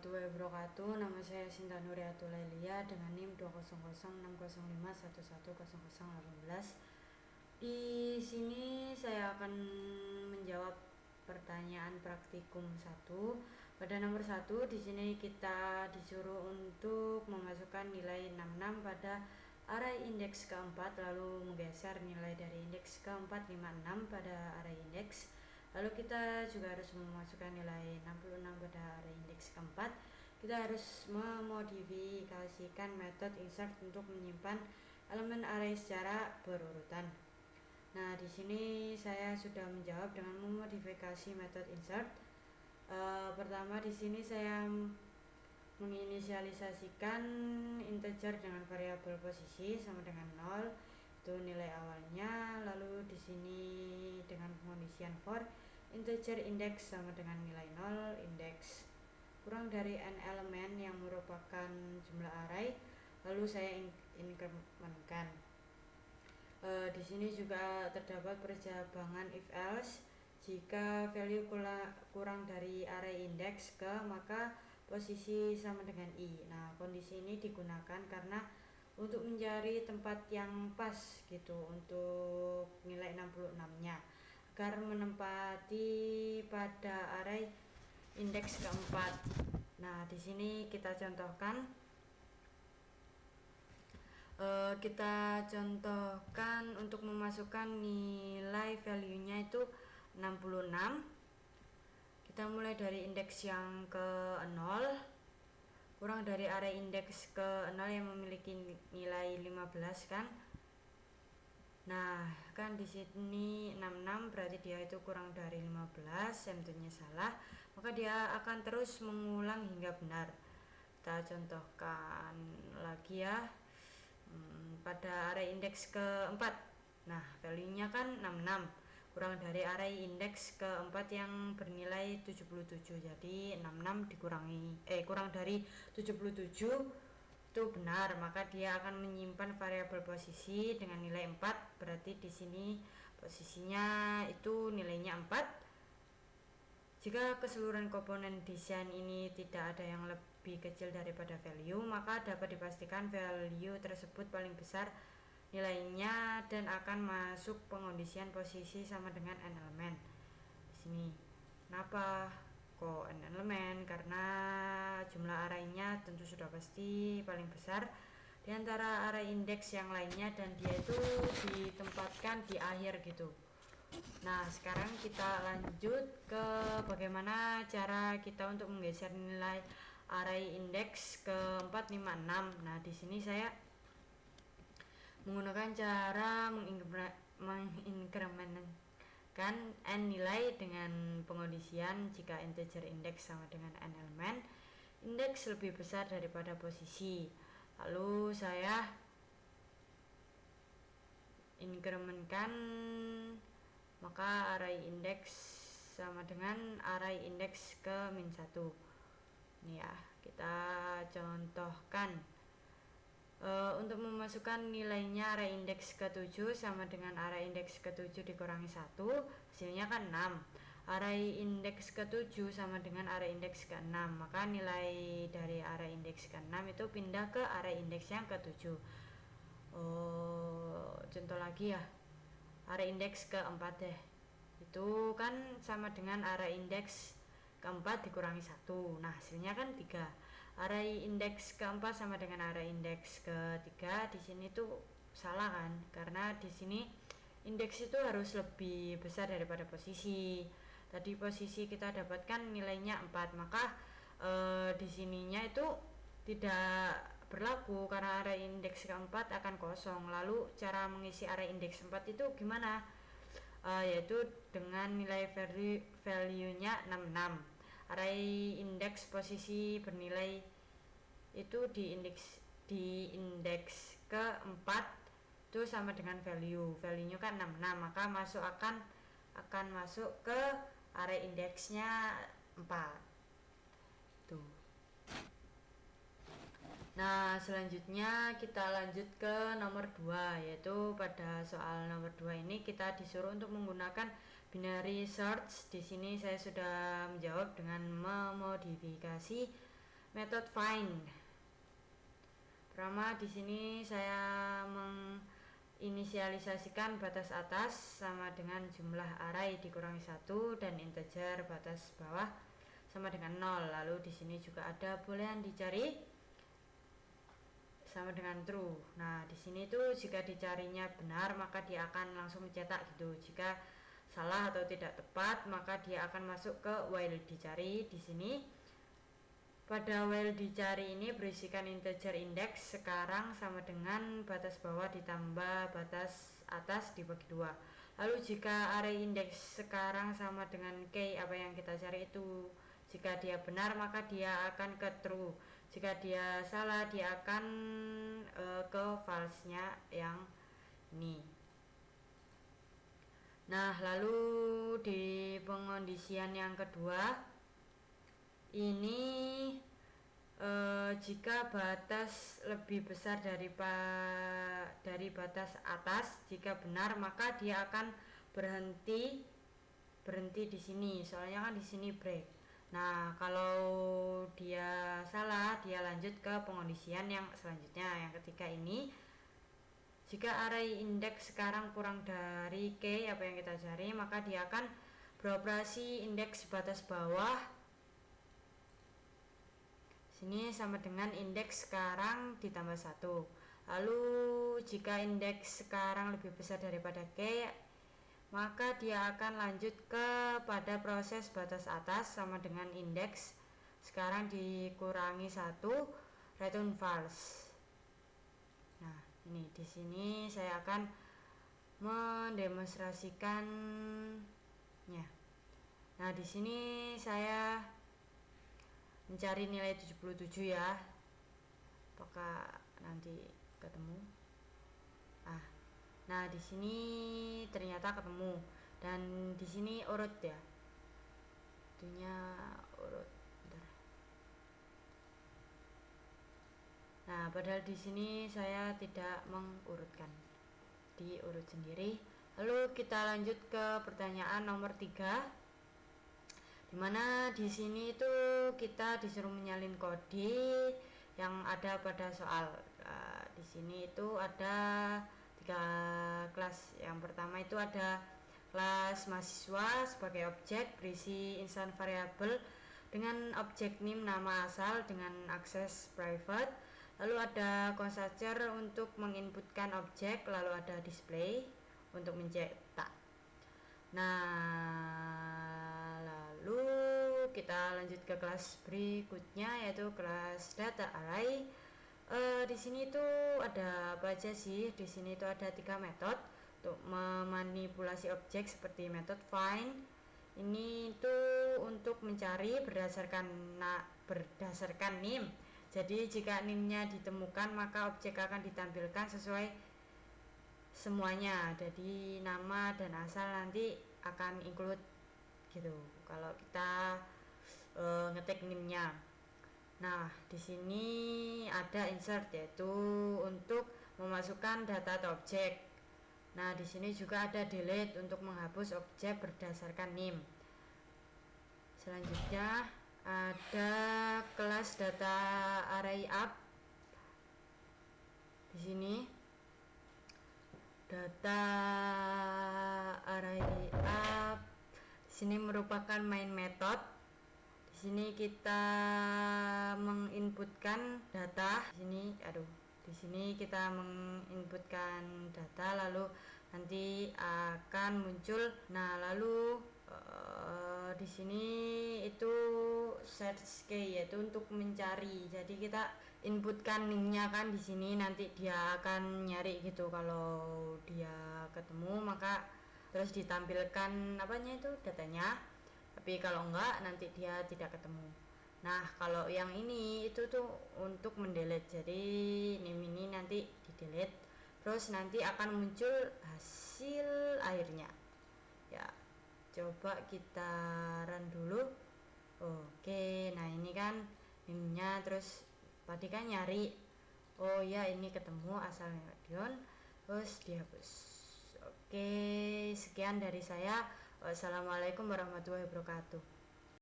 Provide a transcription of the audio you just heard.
warahmatullahi wabarakatuh. Nama saya Sinta Nuriatul Lailia dengan NIM 2006005110018. Di sini saya akan menjawab pertanyaan praktikum 1. Pada nomor 1 di sini kita disuruh untuk memasukkan nilai 66 pada array indeks keempat, lalu menggeser nilai dari indeks keempat 56 pada array indeks. Lalu kita juga harus memasukkan nilai 66 pada array indeks keempat. Kita harus memodifikasikan metode insert untuk menyimpan elemen array secara berurutan. Nah, di sini saya sudah menjawab dengan memodifikasi metode insert. Pertama di sini saya menginisialisasikan integer dengan variabel posisi sama dengan 0, itu nilai awalnya. Lalu di sini dengan pengondisian for integer index sama dengan nilai 0, indeks kurang dari n elemen yang merupakan jumlah array, lalu saya incrementkan. Di sini juga terdapat perjabangan if else. Jika value kurang dari array index ke, maka posisi sama dengan i. Nah, kondisi ini digunakan karena untuk mencari tempat yang pas gitu untuk nilai 66-nya, agar menempati pada array indeks keempat. Nah, di sini kita contohkan. Kita contohkan untuk memasukkan nilai value-nya itu 66. Kita mulai dari indeks yang ke 0 kurang dari array indeks ke 0 yang memiliki nilai 15 kan. Nah, kan di sini 66 berarti dia itu kurang dari 15, tentunya salah. Maka dia akan terus mengulang hingga benar. Kita contohkan lagi ya. Pada array indeks keempat. Nah, value-nya kan 66 kurang dari array indeks keempat yang bernilai 77. Jadi 66 dikurangi kurang dari 77 itu benar, maka dia akan menyimpan variabel posisi dengan nilai 4. Berarti di sini posisinya itu nilainya 4. Jika keseluruhan komponen desain ini tidak ada yang lebih kecil daripada value, maka dapat dipastikan value tersebut paling besar nilainya dan akan masuk pengondisian posisi sama dengan n elemen. Di sini kenapa kok n elemen? Karena jumlah arraynya tentu sudah pasti paling besar di antara array indeks yang lainnya, dan dia itu ditempatkan di akhir gitu. Nah, sekarang kita lanjut ke bagaimana cara kita untuk menggeser nilai array indeks ke 456. Nah, di sini saya menggunakan cara menginkrementkan n nilai dengan pengondisian jika integer indeks sama dengan n elemen, indeks lebih besar daripada posisi. Lalu saya inkrementkan, maka array indeks sama dengan array indeks ke min 1. Ini ya, kita contohkan. Untuk memasukkan nilainya array indeks ke-7 sama dengan array indeks ke-7 dikurangi 1, hasilnya kan 6. Array indeks ke-7 sama dengan array indeks ke-6, maka nilai dari array indeks ke-6 itu pindah ke array indeks yang ke-7. Contoh lagi ya, array indeks ke-4 deh. Itu kan sama dengan array indeks ke-4 dikurangi 1. Nah, hasilnya kan 3. Array indeks ke-4 sama dengan array indeks ke-3. Di sini tuh salah kan? Karena di sini indeks itu harus lebih besar daripada posisi. Tadi posisi kita dapatkan nilainya 4, maka di sininya itu tidak berlaku karena array indeks keempat akan kosong. Lalu cara mengisi array indeks 4 itu gimana? Yaitu dengan nilai value-nya 66. Array indeks posisi bernilai itu di indeks keempat itu sama dengan value-nya kan 66, maka akan masuk ke array indeksnya 4 tuh. Nah, selanjutnya kita lanjut ke nomor 2, yaitu pada soal nomor 2 ini kita disuruh untuk menggunakan binary search. Di sini saya sudah menjawab dengan memodifikasi metode find. Pertama di sini saya menginisialisasikan batas atas sama dengan jumlah array dikurangi 1 dan integer batas bawah sama dengan 0. Lalu di sini juga ada boolean dicari sama dengan true. Nah, di sini tuh jika dicarinya benar maka dia akan langsung mencetak gitu. Jika salah atau tidak tepat maka dia akan masuk ke while dicari. Di sini pada while dicari ini berisikan integer index sekarang sama dengan batas bawah ditambah batas atas dibagi 2. Lalu jika array index sekarang sama dengan key apa yang kita cari itu, jika dia benar maka dia akan ke true. Jika dia salah dia akan ke false-nya yang ini. Nah, lalu di pengondisian yang kedua ini jika batas lebih besar dari batas atas, jika benar maka dia akan berhenti di sini. Soalnya kan di sini break. Nah, kalau dia salah, dia lanjut ke pengondisian yang selanjutnya, yang ketiga ini. Jika array indeks sekarang kurang dari k apa yang kita cari, maka dia akan beroperasi indeks batas bawah. Sini sama dengan indeks sekarang ditambah 1. Lalu jika indeks sekarang lebih besar daripada k, maka dia akan lanjut kepada proses batas atas sama dengan indeks sekarang dikurangi 1, return false. Nah, ini di sini saya akan mendemonstrasikannya. Nah, di sini saya mencari nilai 77 ya. Apakah nanti ketemu? Nah, di sini ternyata ketemu dan di sini urut ya. Itunya urut. Bentar. Nah, padahal di sini saya tidak mengurutkan. Diurut sendiri. Lalu kita lanjut ke pertanyaan nomor 3. Dimana di sini itu kita disuruh menyalin kode yang ada pada soal. Di sini itu ada 3 kelas. Yang pertama itu ada kelas mahasiswa sebagai objek berisi instant variable dengan objek name nama asal dengan akses private. Lalu ada constructor untuk menginputkan objek, lalu ada display untuk mencetak. Nah, lalu kita lanjut ke kelas berikutnya yaitu kelas data array. Di sini tuh ada apa aja sih? Di sini tuh ada 3 metode untuk memanipulasi objek seperti metode find. Ini tuh untuk mencari berdasarkan name. Jadi jika name-nya ditemukan maka objek akan ditampilkan sesuai semuanya. Jadi nama dan asal nanti akan include gitu. Kalau kita ngetik name-nya. Nah, di sini ada insert yaitu untuk memasukkan data atau objek. Nah, di sini juga ada delete untuk menghapus objek berdasarkan name. Selanjutnya ada kelas data array up. Di sini data array up. Di sini merupakan main method. Di sini kita menginputkan data. Di sini kita menginputkan data lalu nanti akan muncul. Nah, lalu di sini itu search key yaitu untuk mencari. Jadi kita inputkan name-nya kan di sini nanti dia akan nyari gitu. Kalau dia ketemu maka terus ditampilkan datanya. Tapi kalau enggak nanti dia tidak ketemu. Nah, kalau yang ini itu tuh untuk mendelete. Jadi name ini nanti di-delete. Terus nanti akan muncul hasil akhirnya. Ya, coba kita run dulu. Oke, nah ini kan name-nya terus tadi kan nyari. Oh ya, ini ketemu asalnya Dion. Terus dihapus. Oke, sekian dari saya. Wassalamualaikum warahmatullahi wabarakatuh.